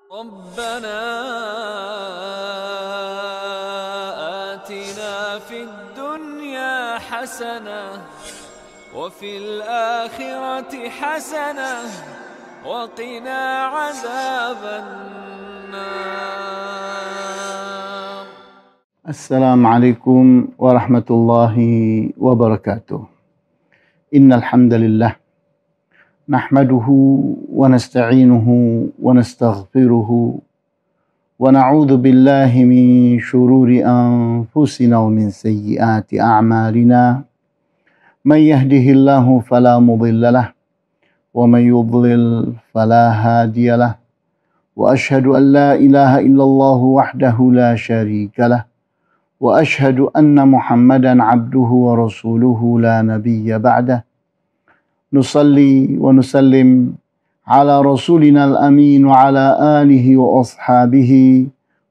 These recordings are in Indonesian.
ربنا آتنا في الدنيا حسنة وفي الآخرة حسنة وقنا عذاب النار. السلام عليكم ورحمة الله وبركاته. إن الحمد لله نحمده ونستعينه ونستغفره ونعوذ بالله من شرور أنفسنا ومن سيئات أعمالنا. من يهده الله فلا مضل له ومن يضلل فلا هادي له وأشهد أن لا إله إلا الله وحده لا شريك له وأشهد أن محمدا عبده ورسوله لا نبي بعده. نصلي ونسلم على رسولنا الأمين وعلى آله وأصحابه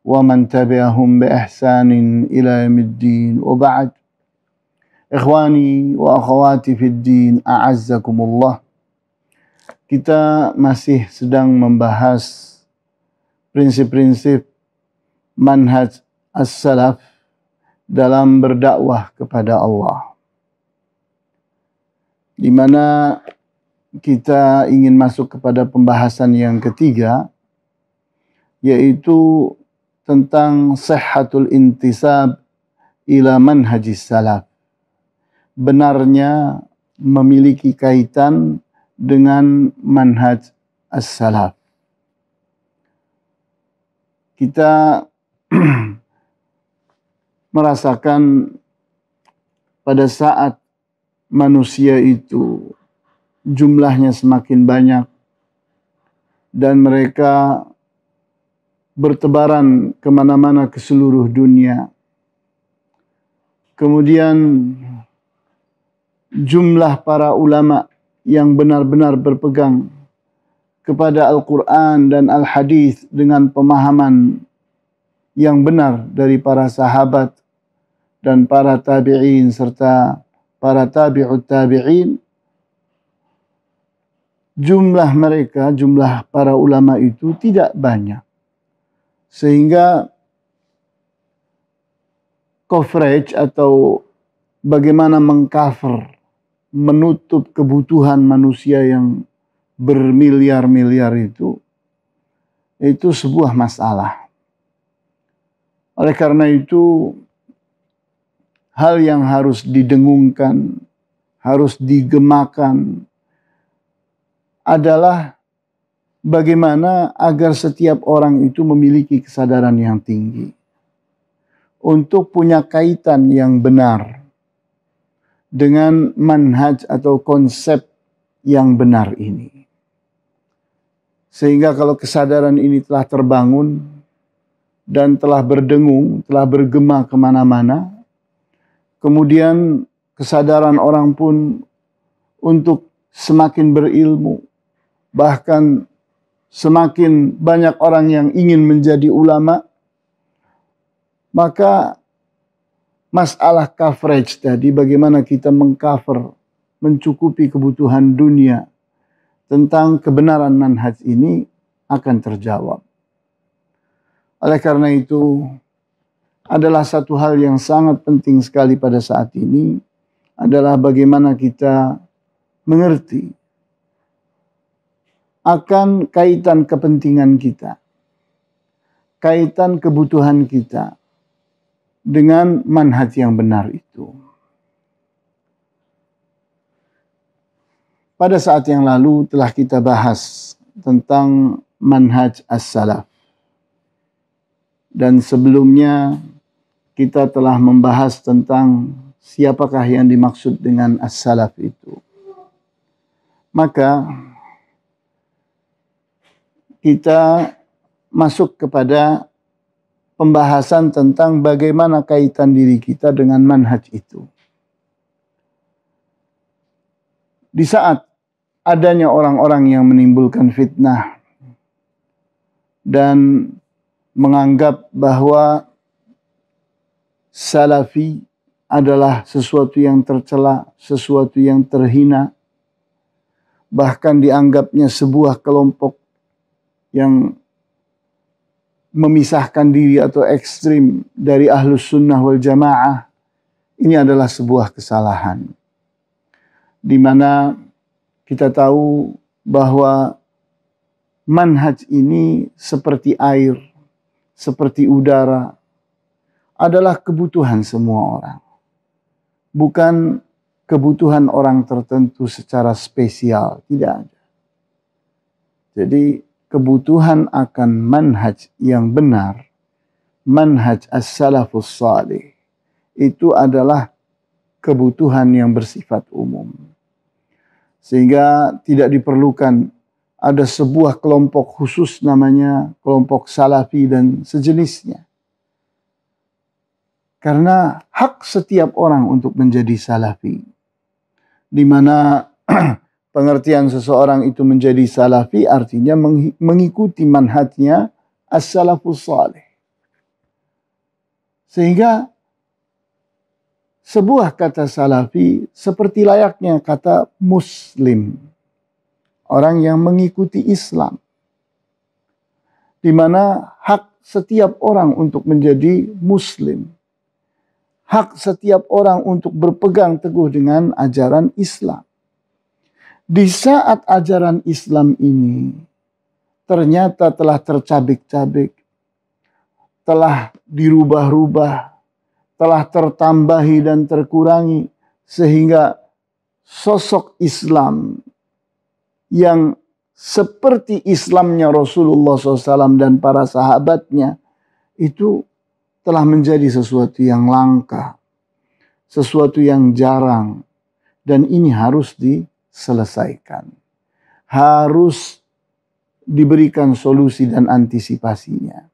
ومن تبعهم بإحسان إلى يوم الدين وبعد. Ikhwani wa akhwati fid din, a'azzakumullah. Kita masih sedang membahas prinsip-prinsip manhaj as-salaf dalam berdakwah kepada Allah, di mana kita ingin masuk kepada pembahasan yang ketiga, yaitu tentang sihhatul intisab ila manhajis salaf. Benarnya memiliki kaitan dengan manhaj as-salaf. Kita merasakan pada saat manusia itu jumlahnya semakin banyak dan mereka bertebaran kemana-mana ke seluruh dunia. Kemudian jumlah para ulama yang benar-benar berpegang kepada Al-Quran dan Al-Hadis dengan pemahaman yang benar dari para sahabat dan para tabi'in serta para tabi'ut tabi'in, jumlah mereka, jumlah para ulama itu tidak banyak. Sehingga coverage atau bagaimana mengcover, menutup kebutuhan manusia yang bermiliar-miliar itu sebuah masalah. Oleh karena itu, hal yang harus didengungkan, harus digemakan adalah bagaimana agar setiap orang itu memiliki kesadaran yang tinggi untuk punya kaitan yang benar dengan manhaj atau konsep yang benar ini. Sehingga kalau kesadaran ini telah terbangun dan telah berdengung, telah bergema kemana-mana, kemudian kesadaran orang pun untuk semakin berilmu, bahkan semakin banyak orang yang ingin menjadi ulama, maka masalah coverage tadi, bagaimana kita mengcover, mencukupi kebutuhan dunia tentang kebenaran manhaj ini akan terjawab. Oleh karena itu, adalah satu hal yang sangat penting sekali pada saat ini, adalah bagaimana kita mengerti akan kaitan kepentingan kita, kaitan kebutuhan kita dengan manhaj yang benar itu. Pada saat yang lalu telah kita bahas tentang manhaj as-salaf. Dan sebelumnya kita telah membahas tentang siapakah yang dimaksud dengan as-salaf itu. Maka kita masuk kepada pembahasan tentang bagaimana kaitan diri kita dengan manhaj itu. Di saat adanya orang-orang yang menimbulkan fitnah dan menganggap bahwa salafi adalah sesuatu yang tercela, sesuatu yang terhina, bahkan dianggapnya sebuah kelompok yang memisahkan diri atau ekstrim dari Ahlus Sunnah wal Jamaah, ini adalah sebuah kesalahan. Di mana kita tahu bahwa manhaj ini seperti air, seperti udara, adalah kebutuhan semua orang. Bukan kebutuhan orang tertentu secara spesial, tidak ada. Jadi kebutuhan akan manhaj yang benar, manhaj as-salafus salih, itu adalah kebutuhan yang bersifat umum. Sehingga tidak diperlukan ada sebuah kelompok khusus namanya kelompok salafi dan sejenisnya. Karena hak setiap orang untuk menjadi salafi. Di mana pengertian seseorang itu menjadi salafi artinya mengikuti manhajnya as-salafus salih. Sehingga sebuah kata salafi seperti layaknya kata muslim. Orang yang mengikuti Islam. Di mana hak setiap orang untuk menjadi muslim. Hak setiap orang untuk berpegang teguh dengan ajaran Islam. Di saat ajaran Islam ini ternyata telah tercabik-cabik, telah dirubah-rubah, telah tertambahi dan terkurangi, sehingga sosok Islam yang seperti Islamnya Rasulullah SAW dan para sahabatnya itu telah menjadi sesuatu yang langka, sesuatu yang jarang, dan ini harus diselesaikan. Harus diberikan solusi dan antisipasinya.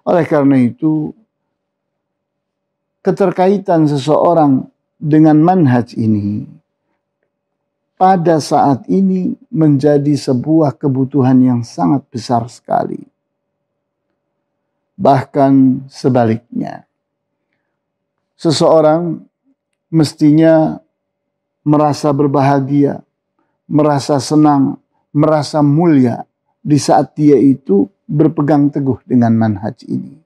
Oleh karena itu, keterkaitan seseorang dengan manhaj ini pada saat ini menjadi sebuah kebutuhan yang sangat besar sekali. Bahkan sebaliknya, seseorang mestinya merasa berbahagia, merasa senang, merasa mulia di saat dia itu berpegang teguh dengan manhaj ini.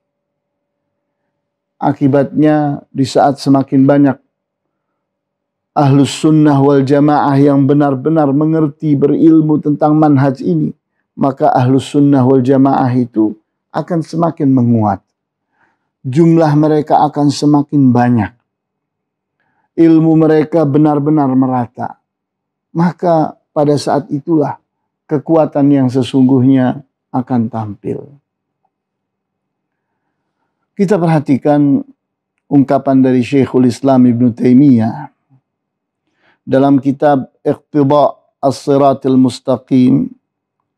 Akibatnya di saat semakin banyak Ahlus Sunnah wal Jamaah yang benar-benar mengerti, berilmu tentang manhaj ini, maka Ahlus Sunnah wal Jamaah itu akan semakin menguat. Jumlah mereka akan semakin banyak. Ilmu mereka benar-benar merata. Maka pada saat itulah kekuatan yang sesungguhnya akan tampil. Kita perhatikan ungkapan dari Syekhul Islam Ibn Taimiyah dalam kitab Iqtida' As-Siratil Mustaqim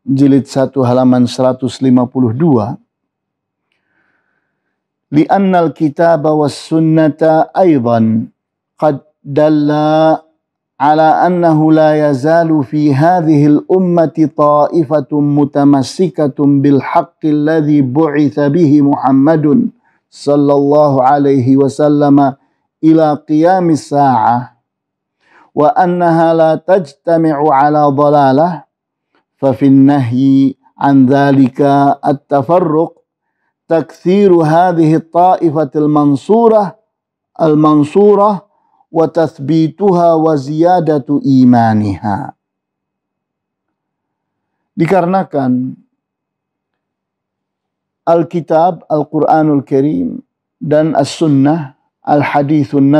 jilid 1 halaman 152. لأن الكتاب والسنة أيضا قد دل على أنه لا يزال في هذه الأمة طائفة متمسكة بالحق الذي بعث به محمد صلى الله عليه وسلم إلى قيام الساعة وأنها لا تجتمع على ضلالة ففي النهي عن ذلك التفرق تكثير هذه الطائفة المنصورة وتثبيتها وزيادة إيمانها. Dikarenakan Alkitab, Al-Quranul Karim dan As-Sunnah, Al-Hadithun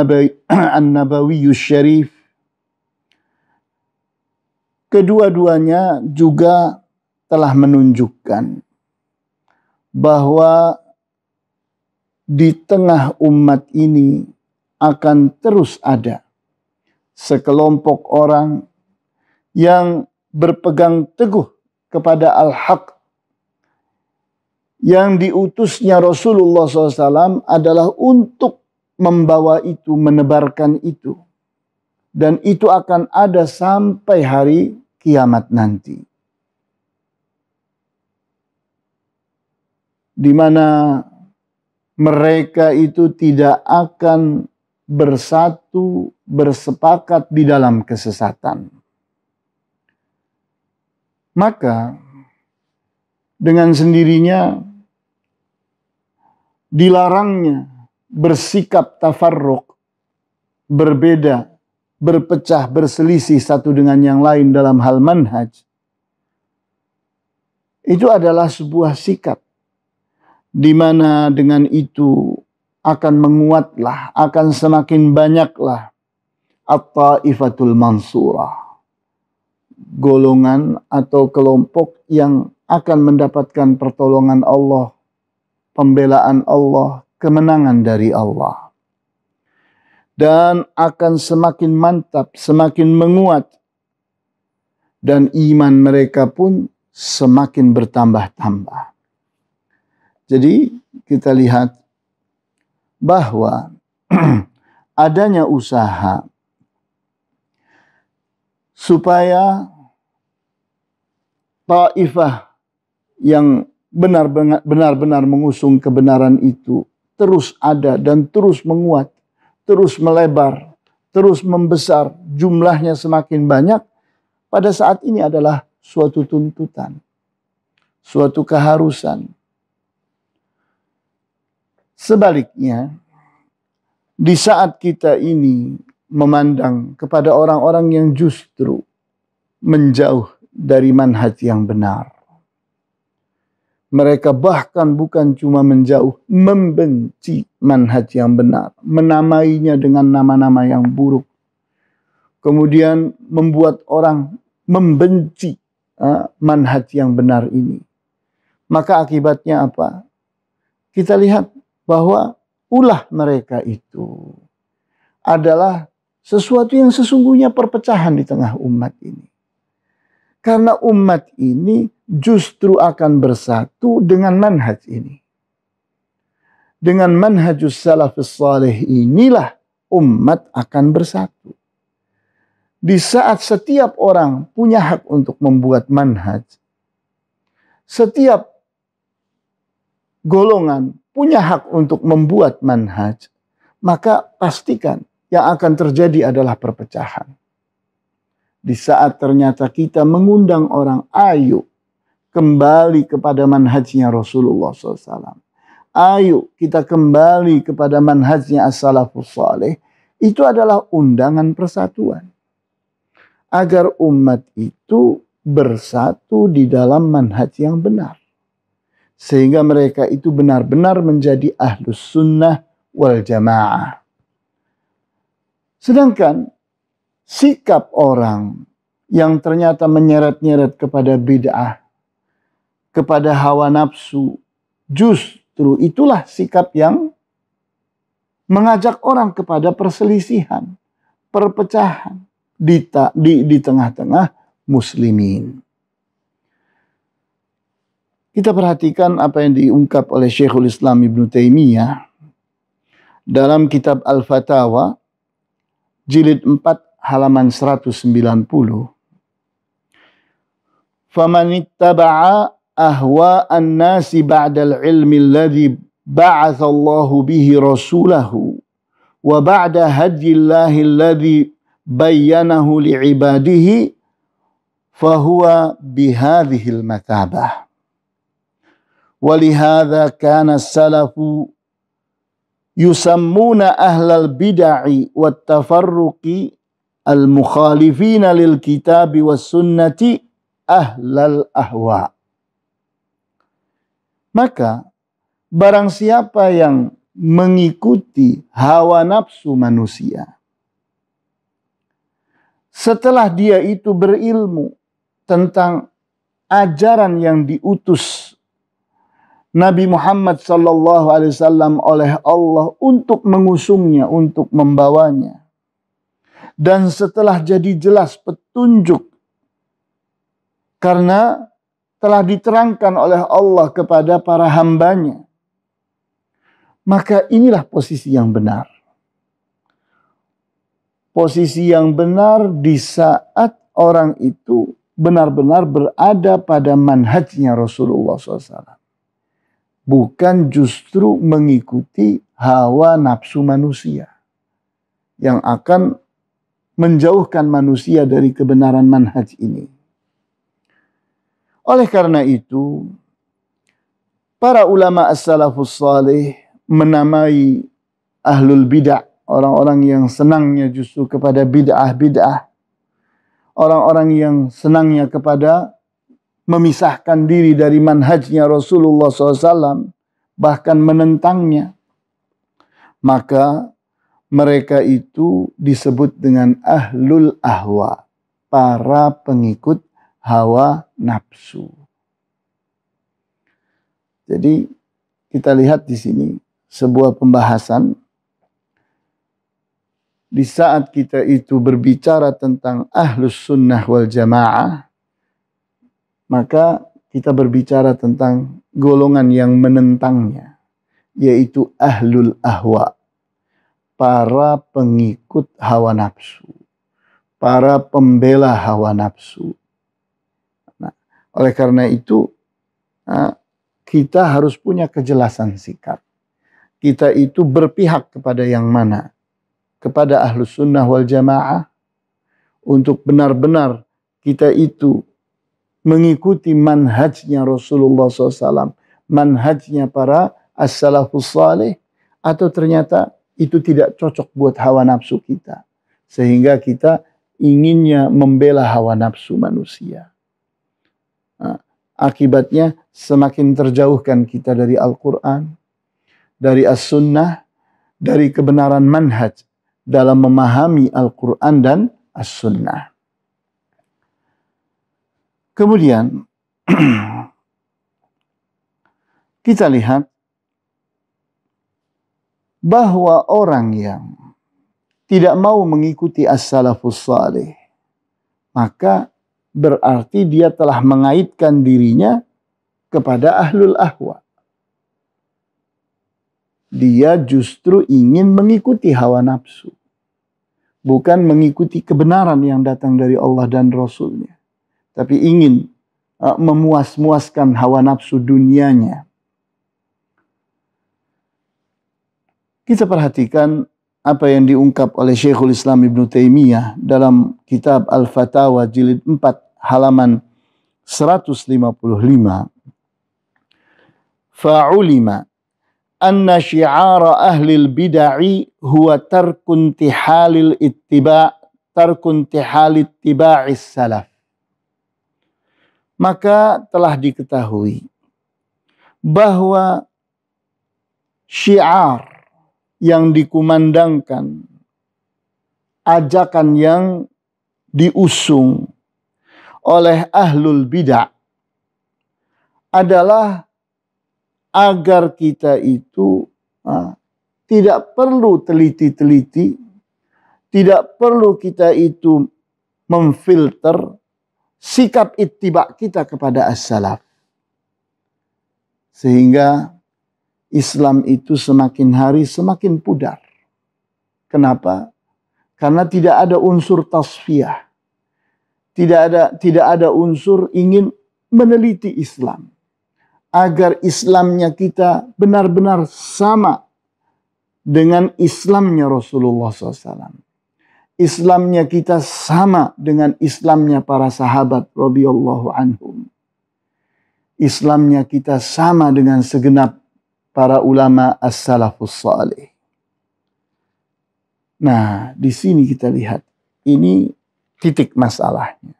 An-Nabawiyyus Syarif, kedua-duanya juga telah menunjukkan bahwa di tengah umat ini akan terus ada sekelompok orang yang berpegang teguh kepada al-haq yang diutusnya Rasulullah SAW adalah untuk membawa itu, menebarkan itu. Dan itu akan ada sampai hari kiamat nanti. Di mana mereka itu tidak akan bersatu, bersepakat di dalam kesesatan. Maka dengan sendirinya dilarangnya bersikap tafarruq, berbeda, berpecah, berselisih satu dengan yang lain dalam hal manhaj, itu adalah sebuah sikap di mana dengan itu akan menguatlah, akan semakin banyaklah at-taifatul mansurah, golongan atau kelompok yang akan mendapatkan pertolongan Allah, pembelaan Allah, kemenangan dari Allah. Dan akan semakin mantap, semakin menguat. Dan iman mereka pun semakin bertambah-tambah. Jadi kita lihat bahwa adanya usaha supaya taifah yang benar-benar mengusung kebenaran itu terus ada dan terus menguat, terus melebar, terus membesar, jumlahnya semakin banyak, pada saat ini adalah suatu tuntutan, suatu keharusan. Sebaliknya, di saat kita ini memandang kepada orang-orang yang justru menjauh dari manhaj yang benar, mereka bahkan bukan cuma menjauh, membenci manhaj yang benar, menamainya dengan nama-nama yang buruk, kemudian membuat orang membenci manhaj yang benar ini. Maka akibatnya apa? Kita lihat bahwa ulah mereka itu adalah sesuatu yang sesungguhnya perpecahan di tengah umat ini. Karena umat ini justru akan bersatu dengan manhaj ini. Dengan manhajus salafus salih inilah umat akan bersatu. Di saat setiap orang punya hak untuk membuat manhaj, setiap golongan punya hak untuk membuat manhaj, maka pastikan yang akan terjadi adalah perpecahan. Di saat ternyata kita mengundang orang, ayo kembali kepada manhajnya Rasulullah SAW. Ayo kita kembali kepada manhajnya as-salafus salih. Itu adalah undangan persatuan. Agar umat itu bersatu di dalam manhaj yang benar. Sehingga mereka itu benar-benar menjadi ahlus sunnah wal jamaah. Sedangkan sikap orang yang ternyata menyeret-nyeret kepada bid'ah, kepada hawa nafsu, justru itulah sikap yang mengajak orang kepada perselisihan, perpecahan di tengah-tengah muslimin. Kita perhatikan apa yang diungkap oleh Syekhul Islam Ibn Taimiyah dalam kitab Al-Fatawa jilid 4 halaman 190. Faman ittaba'a ahwa'an nasi ba'dal ilmi alladhi ba'atha Allahu bihi rasulahu wa ba'da hadillahi alladhi bayyanahu li'ibadihi fahuwa bihadhil mathabah. ولهذا كان السلف يسمون أهل البدع والتفرق المخالفين للكتاب والسنة أهل الأهواء. Maka barang siapa yang mengikuti hawa nafsu manusia, setelah dia itu berilmu tentang ajaran yang diutus Nabi Muhammad SAW oleh Allah untuk mengusungnya, untuk membawanya. Dan setelah jadi jelas petunjuk, karena telah diterangkan oleh Allah kepada para hambanya, maka inilah posisi yang benar. Posisi yang benar di saat orang itu benar-benar berada pada manhajnya Rasulullah SAW. Bukan justru mengikuti hawa nafsu manusia yang akan menjauhkan manusia dari kebenaran manhaj ini. Oleh karena itu, para ulama as-salafus salih menamai ahlul bid'ah, orang-orang yang senangnya justru kepada bid'ah-bid'ah, orang-orang yang senangnya kepada memisahkan diri dari manhajnya Rasulullah SAW, bahkan menentangnya, maka mereka itu disebut dengan ahlul ahwa, para pengikut hawa nafsu. Jadi kita lihat di sini sebuah pembahasan. Di saat kita itu berbicara tentang ahlus sunnah wal jamaah, maka kita berbicara tentang golongan yang menentangnya, yaitu ahlul ahwa, para pengikut hawa nafsu, para pembela hawa nafsu. Nah, oleh karena itu kita harus punya kejelasan sikap. Kita itu berpihak kepada yang mana? Kepada ahlus sunnah wal jamaah, untuk benar-benar kita itu mengikuti manhajnya Rasulullah SAW, manhajnya para as-salafus salih, atau ternyata itu tidak cocok buat hawa nafsu kita, sehingga kita inginnya membela hawa nafsu manusia. Nah, akibatnya semakin terjauhkan kita dari Al-Quran, dari as-sunnah, dari kebenaran manhaj dalam memahami Al-Quran dan as-sunnah. Kemudian kita lihat bahwa orang yang tidak mau mengikuti as-salafus salih, maka berarti dia telah mengaitkan dirinya kepada ahlul ahwa. Dia justru ingin mengikuti hawa nafsu, bukan mengikuti kebenaran yang datang dari Allah dan Rasulnya, tapi ingin memuas-muaskan hawa nafsu dunianya. Kita perhatikan apa yang diungkap oleh Syekhul Islam Ibn Taimiyah dalam kitab Al-Fatawa jilid 4 halaman 155. Fa'ulima anna syi'ara ahlil bid'ah huwa tarkun tihalil ittiba' salaf. Maka telah diketahui bahwa syiar yang dikumandangkan, ajakan yang diusung oleh ahlul bid'ah adalah agar kita itu tidak perlu teliti-teliti, tidak perlu kita itu memfilter sikap ittiba kita kepada as-salaf. Sehingga Islam itu semakin hari semakin pudar. Kenapa? Karena tidak ada unsur tasfiyah. Tidak ada unsur ingin meneliti Islam, agar Islamnya kita benar-benar sama dengan Islamnya Rasulullah SAW. Islamnya kita sama dengan Islamnya para sahabat radhiyallahu anhum. Islamnya kita sama dengan segenap para ulama as-salafus salih. Nah, di sini kita lihat, ini titik masalahnya.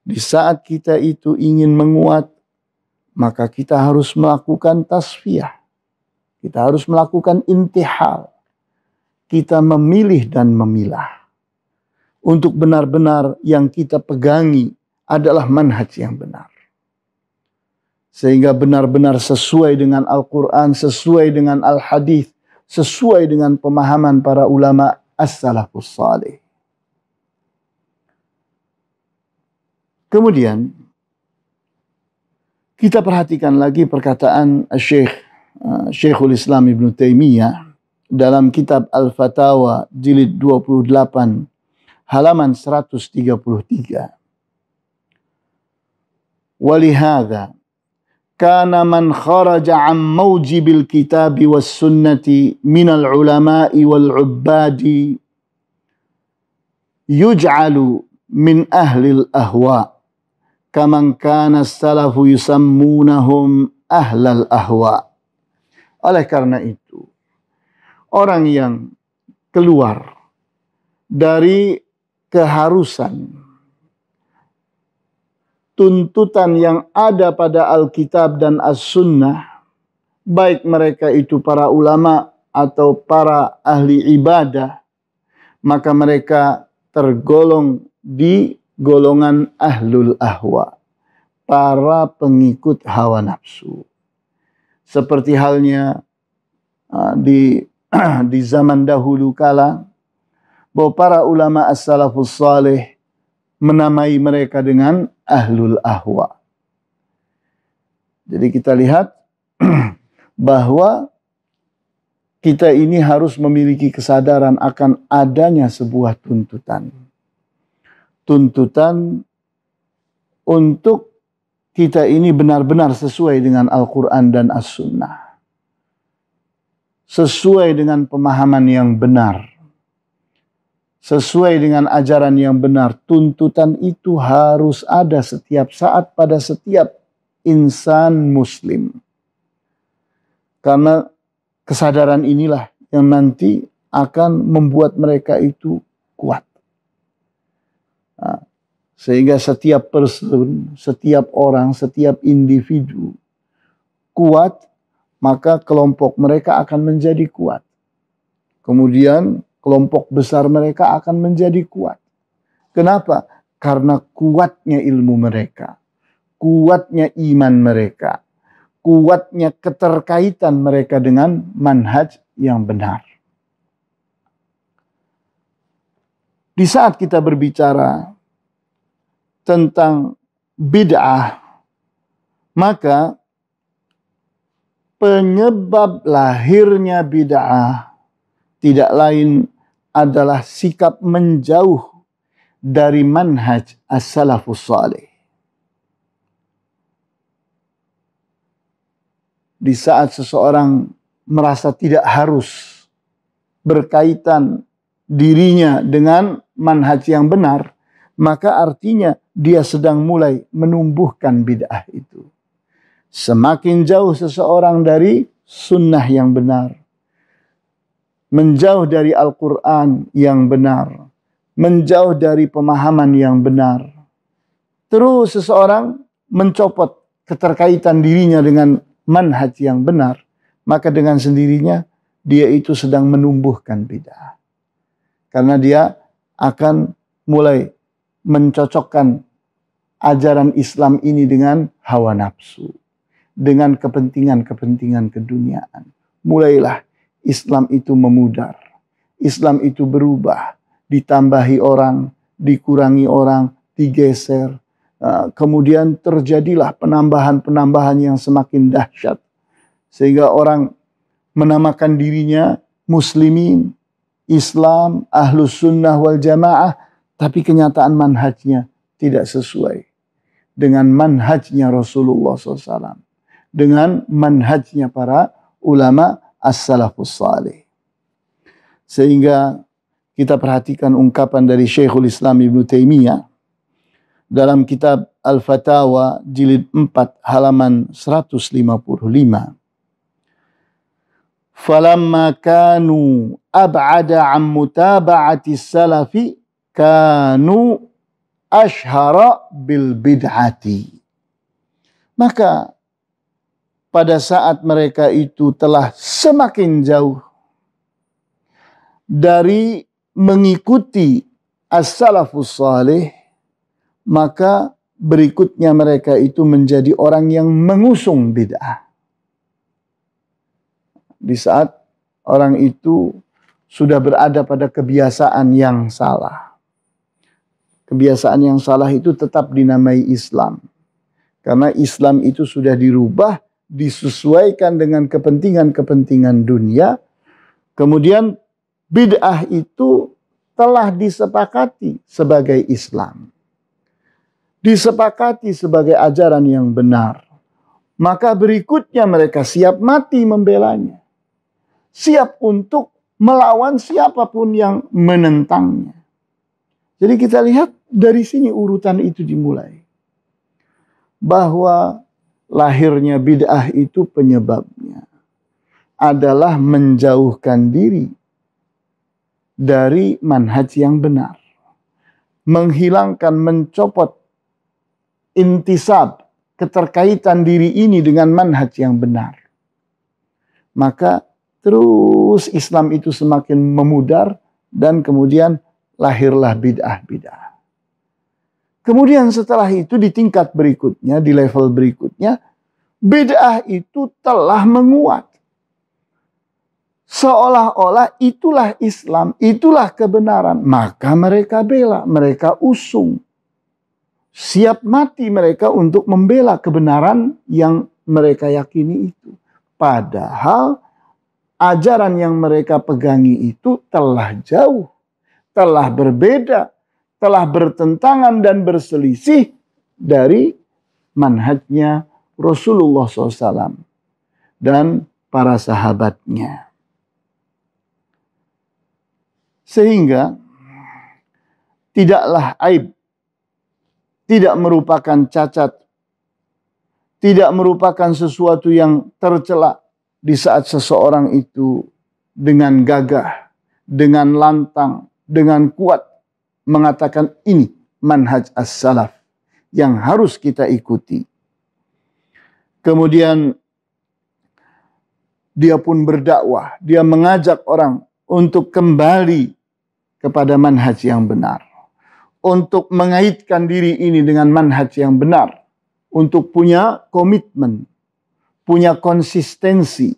Di saat kita itu ingin menguat, maka kita harus melakukan tasfiyah. Kita harus melakukan intihal. Kita memilih dan memilah. Untuk benar-benar yang kita pegangi adalah manhaj yang benar. Sehingga benar-benar sesuai dengan Al-Quran, sesuai dengan Al-Hadith, sesuai dengan pemahaman para ulama as-salafus salih. Kemudian kita perhatikan lagi perkataan Syekhul Islam Ibn Taimiyah dalam kitab Al-Fatawa jilid 28 halaman 133. Walihada kana man kharaja an mawjibil kitabi was sunnati minal ulama'i wal ubbadi yuj'alu min ahlil ahwa kaman kana salafu yusammunahum ahlal ahwa. Oleh karena itu, orang yang keluar dari keharusan tuntutan yang ada pada Alkitab dan As-Sunnah, baik mereka itu para ulama atau para ahli ibadah, maka mereka tergolong di golongan ahlul ahwa, para pengikut hawa nafsu. Seperti halnya di zaman dahulu kala, bahwa para ulama as-salafus salih menamai mereka dengan ahlul ahwa. Jadi kita lihat bahwa kita ini harus memiliki kesadaran akan adanya sebuah tuntutan. Tuntutan untuk kita ini benar-benar sesuai dengan Al-Quran dan As-Sunnah. Sesuai dengan pemahaman yang benar. Sesuai dengan ajaran yang benar. Tuntutan itu harus ada setiap saat pada setiap insan muslim. Karena kesadaran inilah yang nanti akan membuat mereka itu kuat. Sehingga setiap person, setiap orang, setiap individu kuat, maka kelompok mereka akan menjadi kuat. Kemudian kelompok besar mereka akan menjadi kuat. Kenapa? Karena kuatnya ilmu mereka, kuatnya iman mereka, kuatnya keterkaitan mereka dengan manhaj yang benar. Di saat kita berbicara tentang bid'ah, maka penyebab lahirnya bid'ah tidak lain adalah sikap menjauh dari manhaj as-salafus salih. Di saat seseorang merasa tidak harus berkaitan dirinya dengan manhaj yang benar, maka artinya dia sedang mulai menumbuhkan bid'ah itu. Semakin jauh seseorang dari sunnah yang benar, menjauh dari Al-Quran yang benar, menjauh dari pemahaman yang benar, terus seseorang mencopot keterkaitan dirinya dengan manhaj yang benar, maka dengan sendirinya dia itu sedang menumbuhkan bid'ah. Karena dia akan mulai mencocokkan ajaran Islam ini dengan hawa nafsu, dengan kepentingan-kepentingan keduniaan. Mulailah Islam itu memudar, Islam itu berubah, ditambahi orang, dikurangi orang, digeser. Kemudian terjadilah penambahan-penambahan yang semakin dahsyat. Sehingga orang menamakan dirinya muslimin, Islam, ahlus sunnah wal jamaah, tapi kenyataan manhajnya tidak sesuai dengan manhajnya Rasulullah SAW, dengan manhajnya para ulama as-salafus salih. Sehingga kita perhatikan ungkapan dari Syekhul Islam Ibn Taimiyah dalam kitab Al-Fatawa jilid 4 halaman 155. Falamma kanu ab'ada an mutaba'ati salafi kanu ashhara bil bid'ati. Maka pada saat mereka itu telah semakin jauh dari mengikuti as-salafus salih, maka berikutnya mereka itu menjadi orang yang mengusung bid'ah. Di saat orang itu sudah berada pada kebiasaan yang salah. Kebiasaan yang salah itu tetap dinamai Islam. Karena Islam itu sudah dirubah, disesuaikan dengan kepentingan-kepentingan dunia. Kemudian bid'ah itu telah disepakati sebagai Islam. Disepakati sebagai ajaran yang benar. Maka berikutnya mereka siap mati membelanya. Siap untuk melawan siapapun yang menentangnya. Jadi kita lihat dari sini urutan itu dimulai. Bahwa lahirnya bid'ah itu penyebabnya adalah menjauhkan diri dari manhaj yang benar. Menghilangkan, mencopot intisab, keterkaitan diri ini dengan manhaj yang benar. Maka terus Islam itu semakin memudar dan kemudian lahirlah bid'ah-bid'ah. Kemudian setelah itu di tingkat berikutnya, di level berikutnya, bid'ah itu telah menguat. Seolah-olah itulah Islam, itulah kebenaran. Maka mereka bela, mereka usung. Siap mati mereka untuk membela kebenaran yang mereka yakini itu. Padahal ajaran yang mereka pegangi itu telah jauh, telah berbeda, telah bertentangan dan berselisih dari manhajnya Rasulullah SAW dan para sahabatnya. Sehingga tidaklah aib, tidak merupakan cacat, tidak merupakan sesuatu yang tercela di saat seseorang itu dengan gagah, dengan lantang, dengan kuat mengatakan ini manhaj as-salaf yang harus kita ikuti. Kemudian dia pun berdakwah, dia mengajak orang untuk kembali kepada manhaj yang benar. Untuk mengaitkan diri ini dengan manhaj yang benar. Untuk punya komitmen, punya konsistensi,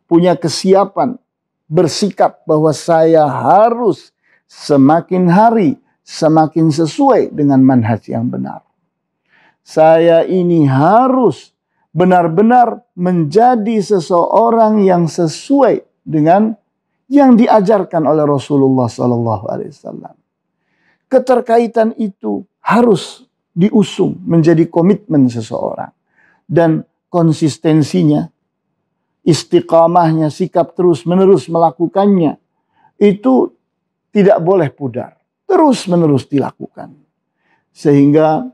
punya kesiapan, bersikap bahwa saya harus semakin hari semakin sesuai dengan manhaj yang benar. Saya ini harus benar-benar menjadi seseorang yang sesuai dengan yang diajarkan oleh Rasulullah SAW. Keterkaitan itu harus diusung menjadi komitmen seseorang. Dan konsistensinya, istiqamahnya, sikap terus-menerus melakukannya, itu tidak boleh pudar. Terus-menerus dilakukan. Sehingga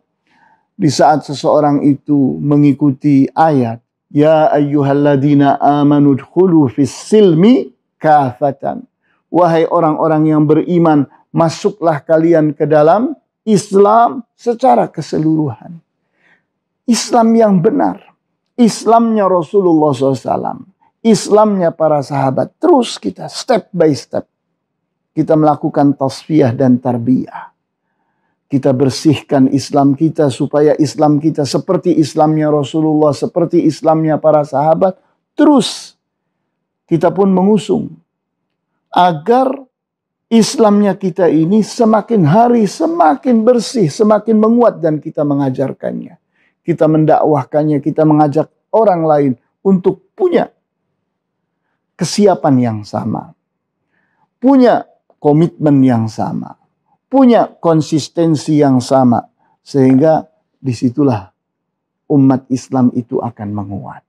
di saat seseorang itu mengikuti ayat, Ya ayyuhalladzina amanu dkhulu fis silmi kafatan. Wahai orang-orang yang beriman, masuklah kalian ke dalam Islam secara keseluruhan. Islam yang benar. Islamnya Rasulullah SAW. Islamnya para sahabat. Terus kita step by step. Kita melakukan tasfiyah dan tarbiyah. Kita bersihkan Islam kita supaya Islam kita seperti Islamnya Rasulullah, seperti Islamnya para sahabat. Terus kita pun mengusung agar Islamnya kita ini semakin hari semakin bersih, semakin menguat dan kita mengajarkannya. Kita mendakwahkannya, kita mengajak orang lain untuk punya kesiapan yang sama. Punya komitmen yang sama. Punya konsistensi yang sama. Sehingga disitulah umat Islam itu akan menguat.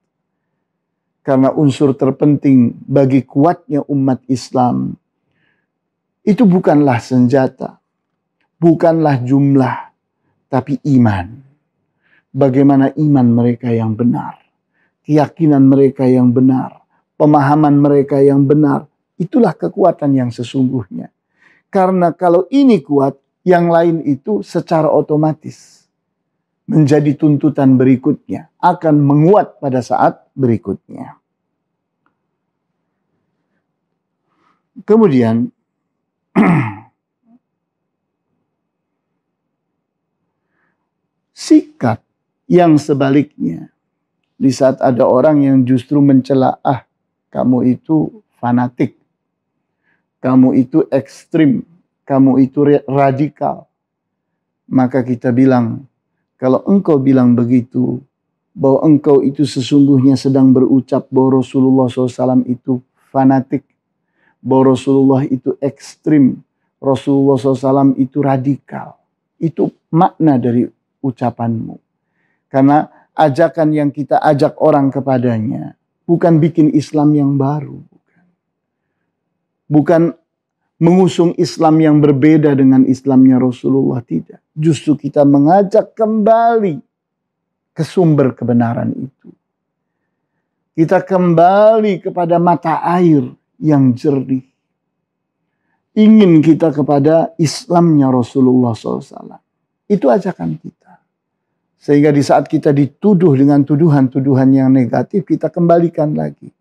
Karena unsur terpenting bagi kuatnya umat Islam itu bukanlah senjata, bukanlah jumlah, tapi iman. Bagaimana iman mereka yang benar, keyakinan mereka yang benar, pemahaman mereka yang benar, itulah kekuatan yang sesungguhnya. Karena kalau ini kuat, yang lain itu secara otomatis menjadi tuntutan berikutnya, akan menguat pada saat berikutnya. Kemudian sikap yang sebaliknya di saat ada orang yang justru mencela, kamu itu fanatik, kamu itu ekstrim, kamu itu radikal. Maka kita bilang, kalau engkau bilang begitu, bahwa engkau itu sesungguhnya sedang berucap bahwa Rasulullah SAW itu fanatik, bahwa Rasulullah itu ekstrim, Rasulullah SAW itu radikal. Itu makna dari ucapanmu. Karena ajakan yang kita ajak orang kepadanya bukan bikin Islam yang baru. Bukan mengusung Islam yang berbeda dengan Islamnya Rasulullah, tidak. Justru kita mengajak kembali ke sumber kebenaran itu. Kita kembali kepada mata air yang jernih. Ingin kita kepada Islamnya Rasulullah SAW. Itu ajakan kita. Sehingga di saat kita dituduh dengan tuduhan-tuduhan yang negatif, kita kembalikan lagi.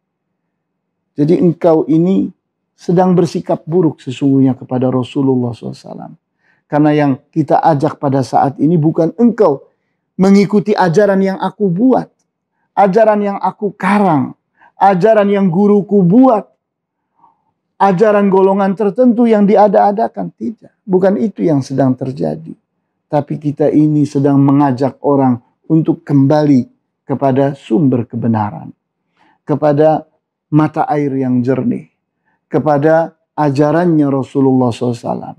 Jadi engkau ini sedang bersikap buruk sesungguhnya kepada Rasulullah SAW. Karena yang kita ajak pada saat ini bukan engkau mengikuti ajaran yang aku buat. Ajaran yang aku karang. Ajaran yang guruku buat. Ajaran golongan tertentu yang diada-adakan. Tidak. Bukan itu yang sedang terjadi. Tapi kita ini sedang mengajak orang untuk kembali kepada sumber kebenaran. Kepada mata air yang jernih. Kepada ajarannya Rasulullah SAW.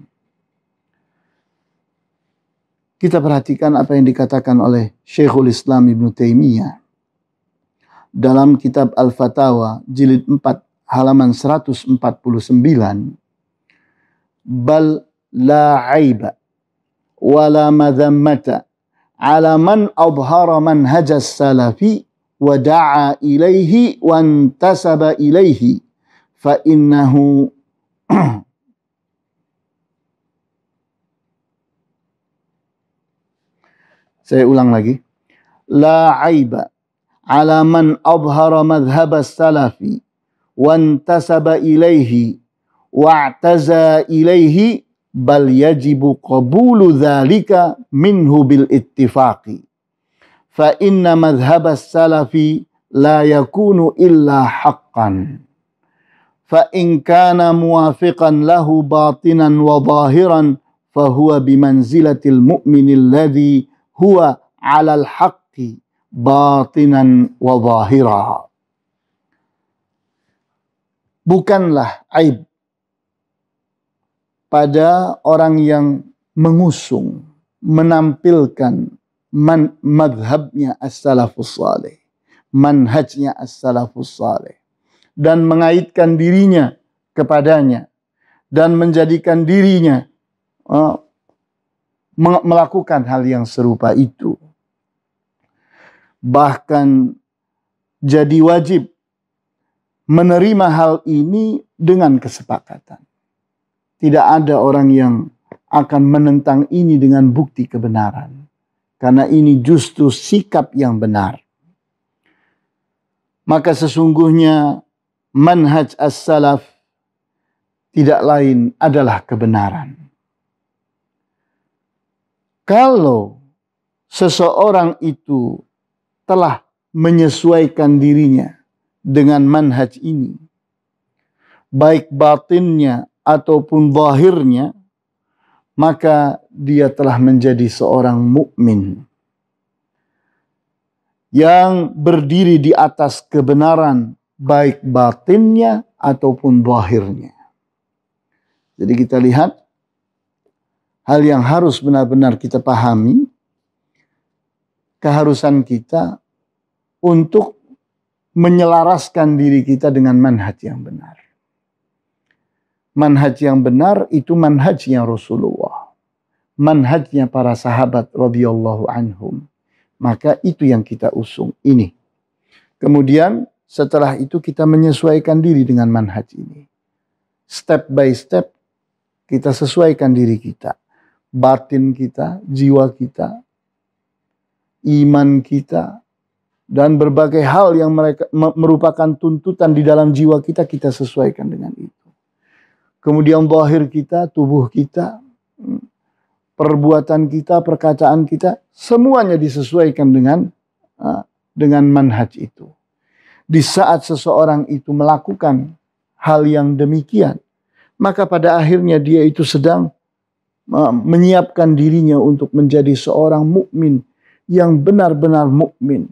Kita perhatikan apa yang dikatakan oleh Syekhul Islam Ibn Taimiyah. Dalam kitab Al-Fatawa jilid 4 halaman 149. Bal la aiba wa la madhammata ala man adhara manhaj as-salafi wa da'a ilaihi wa intasaba ilaihi fa innahu Saya ulang lagi. La aiba ala man adhara madhhab as-salafi wa intasaba ilaihi wa'taza ilaihi bal yajibu qabulu dhalika minhu bil ittifaqi fa inna madhhab as-salafi la yakunu illa haqqan fa in kana muwafiqan lahu batinan wa zahiran fa huwa bimanzilatil mu'minil ladzi huwa 'alal haqqi batinan wa zahira. Bukanlah aib pada orang yang mengusung, menampilkan madhabnya as-salafus salih, manhajnya as-salafus salih, dan mengaitkan dirinya kepadanya, dan menjadikan dirinya melakukan hal yang serupa itu. Bahkan jadi wajib menerima hal ini dengan kesepakatan. Tidak ada orang yang akan menentang ini dengan bukti kebenaran. Karena ini justru sikap yang benar. Maka sesungguhnya manhaj as-salaf tidak lain adalah kebenaran. Kalau seseorang itu telah menyesuaikan dirinya dengan manhaj ini, baik batinnya ataupun zahirnya, maka dia telah menjadi seorang mukmin yang berdiri di atas kebenaran, baik batinnya ataupun zahirnya. Jadi kita lihat hal yang harus benar-benar kita pahami, keharusan kita untuk menyelaraskan diri kita dengan manhaj yang benar. Manhaj yang benar itu manhajnya Rasulullah. Manhajnya para sahabat radhiyallahu anhum. Maka itu yang kita usung ini. Kemudian setelah itu kita menyesuaikan diri dengan manhaj ini. Step by step kita sesuaikan diri kita. Batin kita, jiwa kita, iman kita, dan berbagai hal yang merupakan tuntutan di dalam jiwa kita, kita sesuaikan dengan itu. Kemudian zahir kita, tubuh kita, perbuatan kita, perkataan kita, semuanya disesuaikan dengan manhaj itu. Di saat seseorang itu melakukan hal yang demikian, maka pada akhirnya dia itu sedang menyiapkan dirinya untuk menjadi seorang mukmin yang benar-benar mukmin.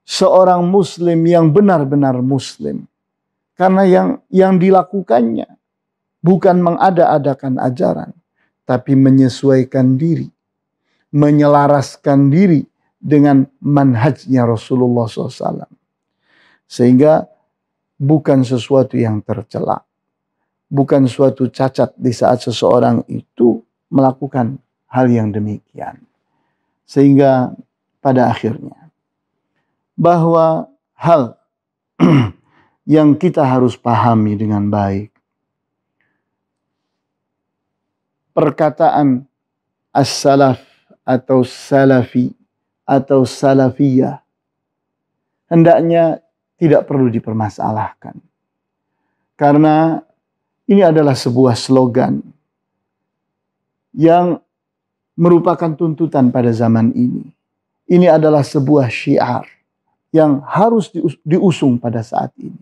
Seorang muslim yang benar-benar muslim. Karena yang dilakukannya bukan mengada-adakan ajaran, tapi menyesuaikan diri, menyelaraskan diri dengan manhajnya Rasulullah SAW. Sehingga bukan sesuatu yang tercela, bukan suatu cacat di saat seseorang itu melakukan hal yang demikian. Sehingga pada akhirnya bahwa hal yang kita harus pahami dengan baik. Perkataan as-salaf atau salafi atau salafiyah hendaknya tidak perlu dipermasalahkan. Karena ini adalah sebuah slogan yang merupakan tuntutan pada zaman ini. Ini adalah sebuah syiar yang harus diusung pada saat ini.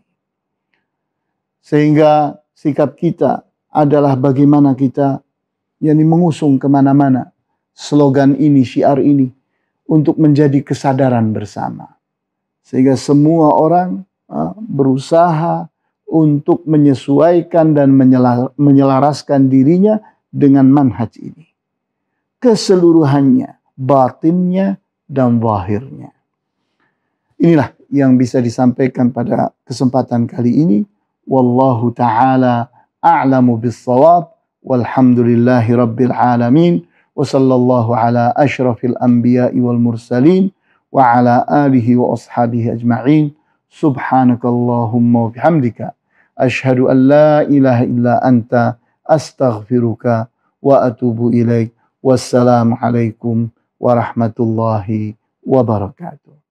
Sehingga sikap kita adalah bagaimana kita mengusung kemana-mana slogan ini, syiar ini, untuk menjadi kesadaran bersama. Sehingga semua orang berusaha untuk menyesuaikan dan menyelaraskan dirinya dengan manhaj ini. Keseluruhannya, batinnya dan zahirnya. Inilah yang bisa disampaikan pada kesempatan kali ini. Wallahu ta'ala a'lamu bis-shawab. Walhamdulillahi rabbil alamin. Wa sallallahu ala asyrafil anbiya'i wal mursalin. Wa ala alihi wa ashabihi ajma'in. Subhanakallahumma wa bihamdika. Ashhadu an la ilaha illa anta astaghfiruka wa atubu ilaik. Wassalamualaikum warahmatullahi wabarakatuh.